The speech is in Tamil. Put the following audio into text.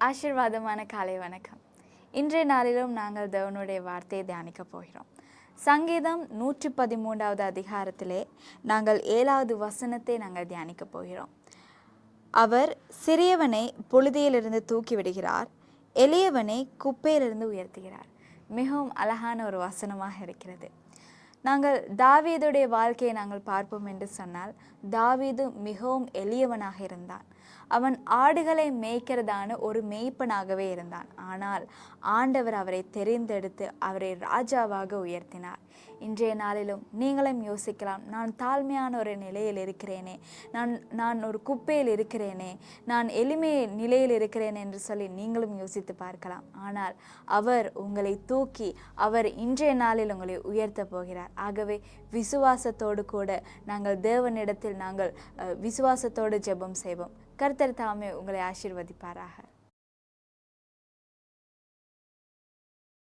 ஆசீர்வாதமான காலை வணக்கம். இன்றைய நாளிலும் நாங்கள் தேவனுடைய வார்த்தையை தியானிக்க போகிறோம். சங்கீதம் 113வது அதிகாரத்திலே நாங்கள் 7வது வசனத்தை நாங்கள் தியானிக்க போகிறோம். அவர் சிறியவனை புழுதியிலிருந்து தூக்கி விடுகிறார், எளியவனை குப்பையிலிருந்து உயர்த்துகிறார். மிகவும் அழகான ஒரு வசனமாக இருக்கிறது. நாங்கள் தாவீதுடைய வாழ்க்கையை நாங்கள் பார்ப்போம் என்று சொன்னால், தாவீது மிகவும் எளியவனாக இருந்தான். அவன் ஆடுகளை மேய்க்கிறதான ஒரு மேய்ப்பனாகவே இருந்தான். ஆனால் ஆண்டவர் அவரை தெரிந்தெடுத்து அவரை ராஜாவாக உயர்த்தினார். இன்றைய நாளிலும் நீங்களும் யோசிக்கலாம், நான் தாழ்மையான ஒரு நிலையில் இருக்கிறேனே, நான் ஒரு குப்பையில் இருக்கிறேனே, நான் எளிமை நிலையில் இருக்கிறேன் என்று சொல்லி நீங்களும் யோசித்து பார்க்கலாம். ஆனால் அவர் உங்களை தூக்கி அவர் இன்றைய நாளில் உங்களை உயர்த்த போகிறார். ஆகவே விசுவாசத்தோடு கூட நாங்கள் தேவனிடத்தில் நாங்கள் விசுவாசத்தோடு ஜெபம் செய்வோம். கர்த்தர் தாமே உங்களை ஆசீர்வதிப்பாராக.